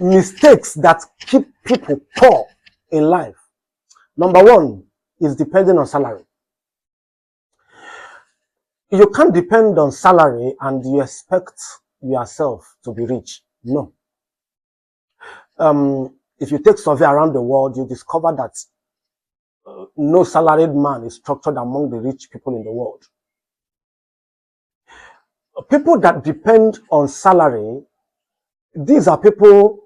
mistakes that keep people poor in life. Number one is depending on salary. You can't depend on salary and you expect yourself to be rich. No. If you take survey around the world, you discover that no salaried man is structured among the rich people in the world. People that depend on salary, these are people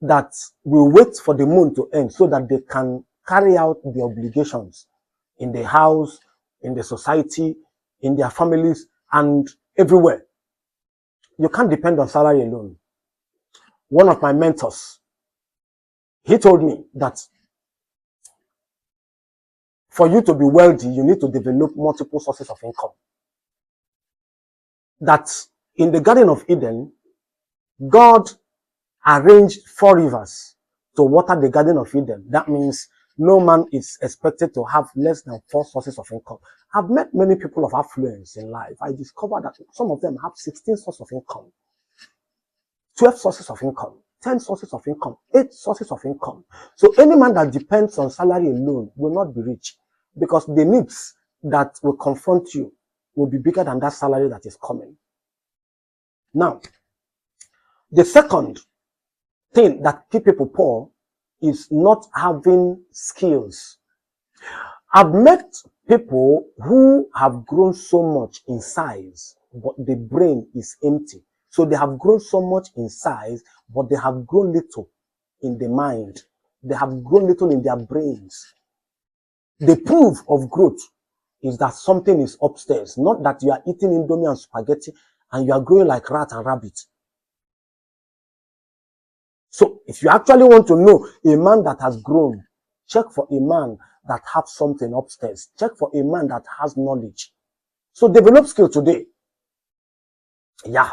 that will wait for the moon to end so that they can carry out the obligations in the house, in the society, in their families, and everywhere. You can't depend on salary alone. One of my mentors, he told me that for you to be wealthy, you need to develop multiple sources of income. That in the Garden of Eden, God arranged 4 rivers to water the Garden of Eden. That means no man is expected to have less than 4 sources of income. I've met many people of affluence in life. I discovered that some of them have 16 sources of income, 12 sources of income, 10 sources of income, 8 sources of income. So any man that depends on salary alone will not be rich, because the needs that will confront you will be bigger than that salary that is coming. Now, the second thing that keep people poor is not having skills. I've met people who have grown so much in size, but the brain is empty. So they have grown so much in size, but they have grown little in the mind. They have grown little in their brains. The proof of growth is that something is upstairs, not that you are eating Indomie and spaghetti and you are growing like rat and rabbit. So if you actually want to know a man that has grown, check for a man that has something upstairs. Check for a man that has knowledge. So develop skill today. Yeah.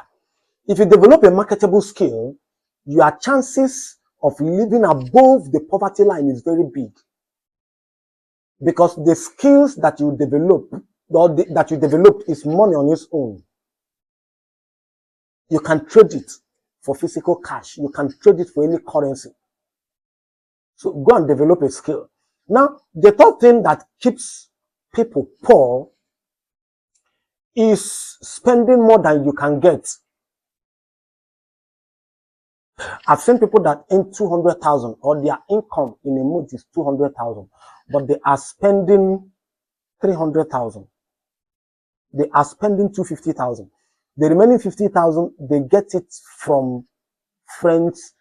If you develop a marketable skill, your chances of living above the poverty line is very big. Because the skills that you develop, or that you developed, is money on its own. You can trade it for physical cash. You can trade it for any currency. So go and develop a skill. Now, the third thing that keeps people poor is spending more than you can get. I've seen people that earn 200,000 or their income in a month is 200,000, but they are spending 300,000. They are spending 250,000. The remaining 50,000, they get it from friends.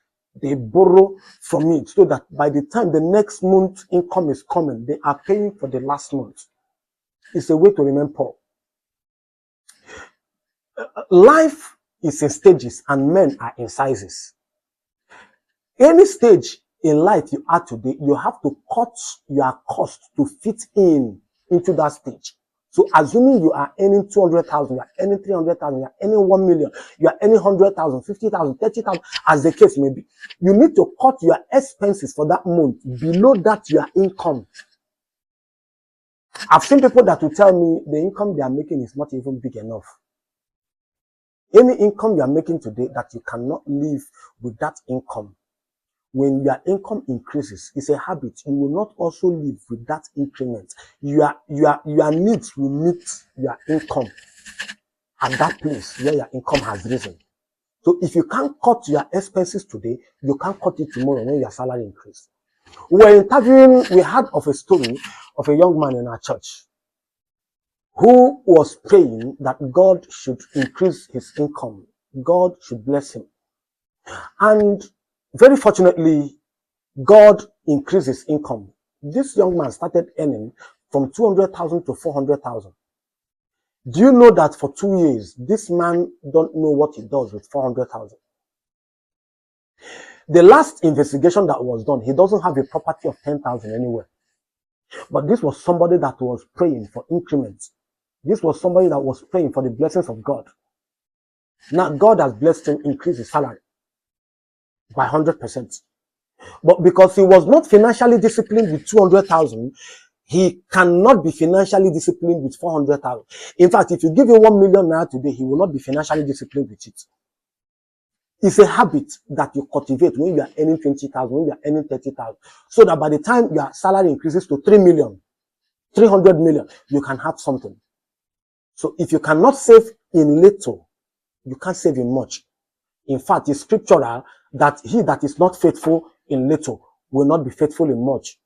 They borrow from it so that by the time the next month income is coming, they are paying for the last month. It's a way to remain poor. Life is in stages and men are in sizes. Any stage in life you are today, you have to cut your cost to fit into that stage. So assuming you are earning 200,000, you are earning 300,000, you are earning 1 million, you are earning 100,000, 50,000, 30,000, as the case may be, you need to cut your expenses for that month below that your income. I've seen people that will tell me the income they are making is not even big enough. Any income you are making today that you cannot live with that income, when your income increases, it's a habit. You will not also live with that increment. Your needs will meet your income at that place where your income has risen. So if you can't cut your expenses today, you can't cut it tomorrow when your salary increases. We had of a story of a young man in our church who was praying that God should increase his income. God should bless him. And very fortunately, God increased his income. This young man started earning from 200,000 to 400,000. Do you know that for 2 years, this man don't know what he does with 400,000? The last investigation that was done, he doesn't have a property of 10,000 anywhere. But this was somebody that was praying for increments. This was somebody that was praying for the blessings of God. Now God has blessed him, increased his salary by 100%. But because he was not financially disciplined with 200,000, he cannot be financially disciplined with 400,000. In fact, if you give him 1 million naira today, he will not be financially disciplined with it. It's a habit that you cultivate when you are earning 20,000, when you are earning 30,000, so that by the time your salary increases to 3 million, 300 million, you can have something. So if you cannot save in little, you can't save in much. In fact, it's scriptural that he that is not faithful in little will not be faithful in much.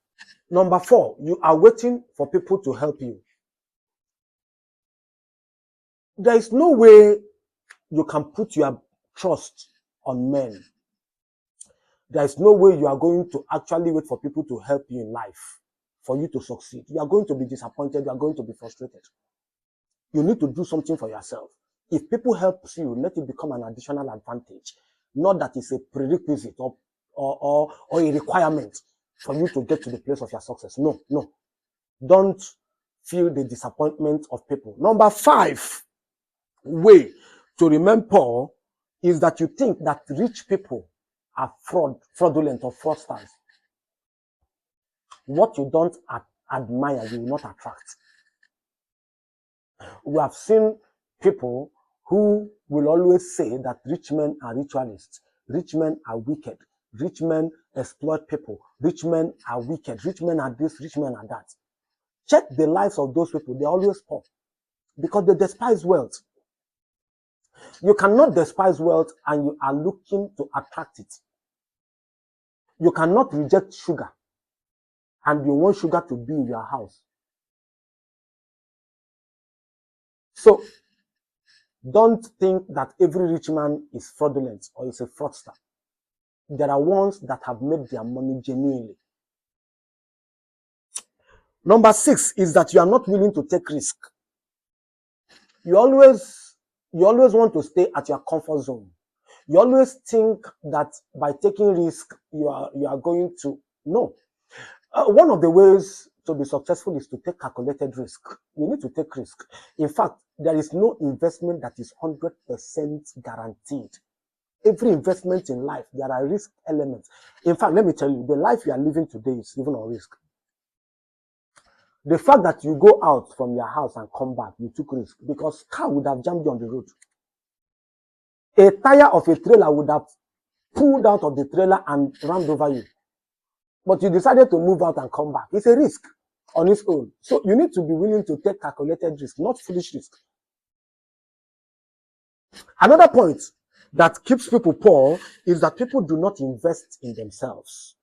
Number 4, you are waiting for people to help you. There is no way you can put your trust on men. There is no way you are going to actually wait for people to help you in life for you to succeed. You are going to be disappointed. You are going to be frustrated. You need to do something for yourself. If people help you, let it become an additional advantage, not that it's a prerequisite or a requirement for you to get to the place of your success. No. Don't feel the disappointment of people. Number 5 way to remain poor is that you think that rich people are fraudulent or fraudsters. What you don't admire, you will not attract. We have seen people who will always say that rich men are ritualists, rich men are wicked, rich men exploit people, rich men are wicked, rich men are this, rich men are that. Check the lives of those people. They're always poor because they despise wealth. You cannot despise wealth and you are looking to attract it. You cannot reject sugar and you want sugar to be in your house. So don't think that every rich man is fraudulent or is a fraudster. There are ones that have made their money genuinely. Number 6 is that you are not willing to take risk. You always want to stay at your comfort zone. You always think that by taking risk, you are going to. No. One of the ways to be successful is to take calculated risk. You need to take risk. In fact, there is no investment that is 100% guaranteed. Every investment in life, there are risk elements. In fact, let me tell you, the life you are living today is living on risk. The fact that you go out from your house and come back, you took risk because car would have jammed you on the road. A tire of a trailer would have pulled out of the trailer and rammed over you. But you decided to move out and come back. It's a risk on its own. So you need to be willing to take calculated risk, not foolish risk. Another point that keeps people poor is that people do not invest in themselves.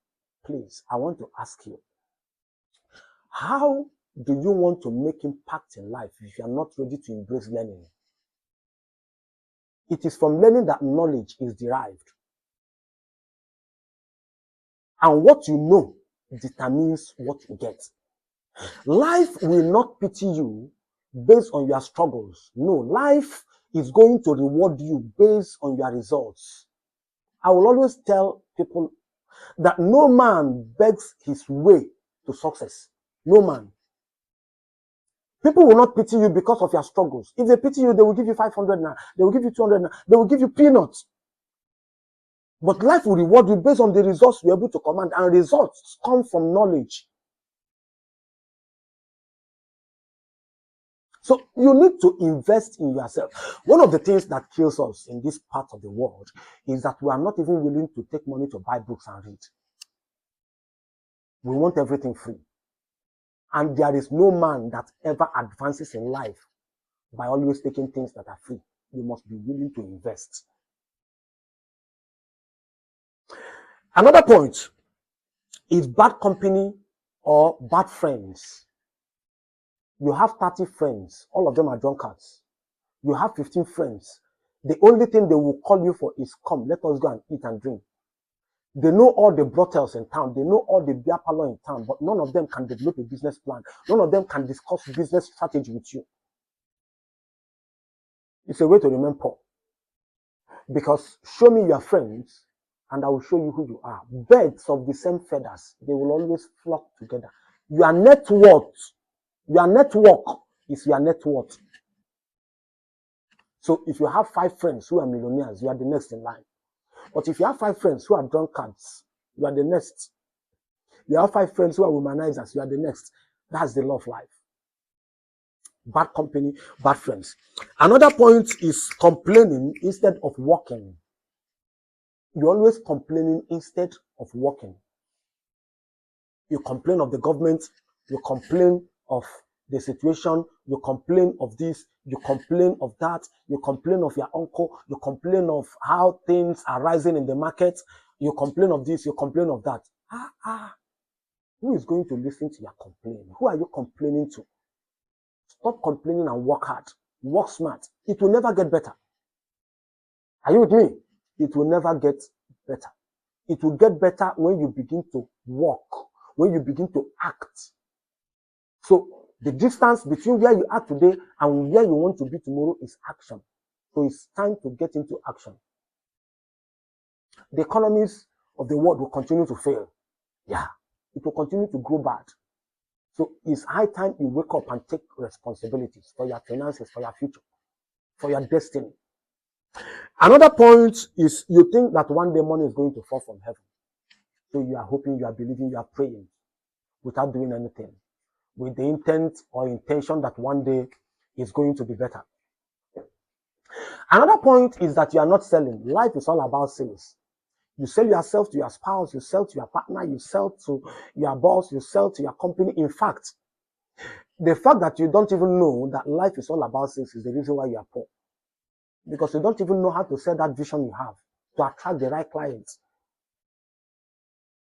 Please, I want to ask you, how do you want to make impact in life if you are not ready to embrace learning? It is from learning that knowledge is derived. And what you know determines what you get. Life will not pity you based on your struggles. No, life is going to reward you based on your results. I will always tell people that no man begs his way to success. No man. People will not pity you because of your struggles. If they pity you, they will give you 500 now. They will give you 200 now. They will give you peanuts. But life will reward you based on the results you're able to command. And results come from knowledge. So you need to invest in yourself. One of the things that kills us in this part of the world is that we are not even willing to take money to buy books and read. We want everything free. And there is no man that ever advances in life by always taking things that are free. You must be willing to invest. Another point is bad company or bad friends. You have 30 friends. All of them are drunkards. You have 15 friends. The only thing they will call you for is, come, let us go and eat and drink. They know all the brothels in town. They know all the beer parlor in town, but none of them can develop a business plan. None of them can discuss business strategy with you. It's a way to remain poor. Because show me your friends and I will show you who you are. Birds of the same feathers, they will always flock together. Your net worth, your network is your net worth. So if you have 5 friends who are millionaires, you are the next in line. But if you have 5 friends who are drunkards, you are the next. You have 5 friends who are womanizers, you are the next. That's the law of life. Bad company, bad friends. Another point is complaining instead of working. You're always complaining instead of working. You complain of the government, you complain of the situation, you complain of this, you complain of that, you complain of your uncle, you complain of how things are rising in the market, you complain of this, you complain of that. Who is going to listen to your complaint? Who are you complaining to? Stop complaining and work hard. Work smart. It will never get better. Are you with me? It will never get better. It will get better when you begin to work, when you begin to act. So the distance between where you are today and where you want to be tomorrow is action. So it's time to get into action. The economies of the world will continue to fail. Yeah, it will continue to grow bad. So it's high time you wake up and take responsibilities for your finances, for your future, for your destiny. Another point is you think that one day money is going to fall from heaven. So you are hoping, you are believing, you are praying without doing anything, with the intent or intention that one day is going to be better. Another point is that you are not selling. Life is all about sales. You sell yourself to your spouse, you sell to your partner, you sell to your boss, you sell to your company. In fact, the fact that you don't even know that life is all about sales is the reason why you are poor. Because you don't even know how to sell that vision you have to attract the right clients.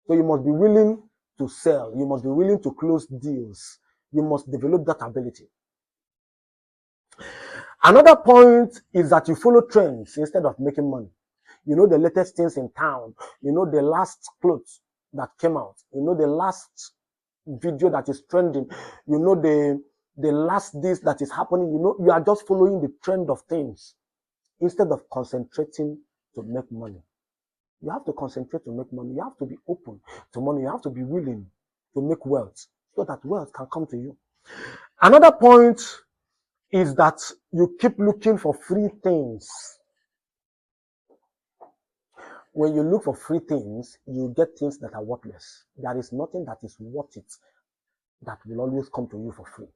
So you must be willing to sell. You must be willing to close deals. You must develop that ability. Another point is that you follow trends instead of making money. You know the latest things in town. You know the last clothes that came out. You know the last video that is trending. You know the last this that is happening. You know, you are just following the trend of things instead of concentrating to make money. You have to concentrate to make money. You have to be open to money. You have to be willing to make wealth so that wealth can come to you. Another point is that you keep looking for free things. When you look for free things, you get things that are worthless. There is nothing that is worth it that will always come to you for free.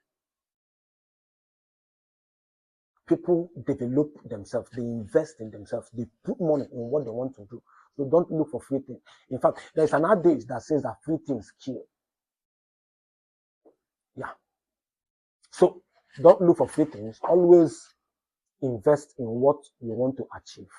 People develop themselves, they invest in themselves, they put money in what they want to do. So don't look for free things. In fact, there's an adage that says that free things kill. Yeah. So don't look for free things. Always invest in what you want to achieve.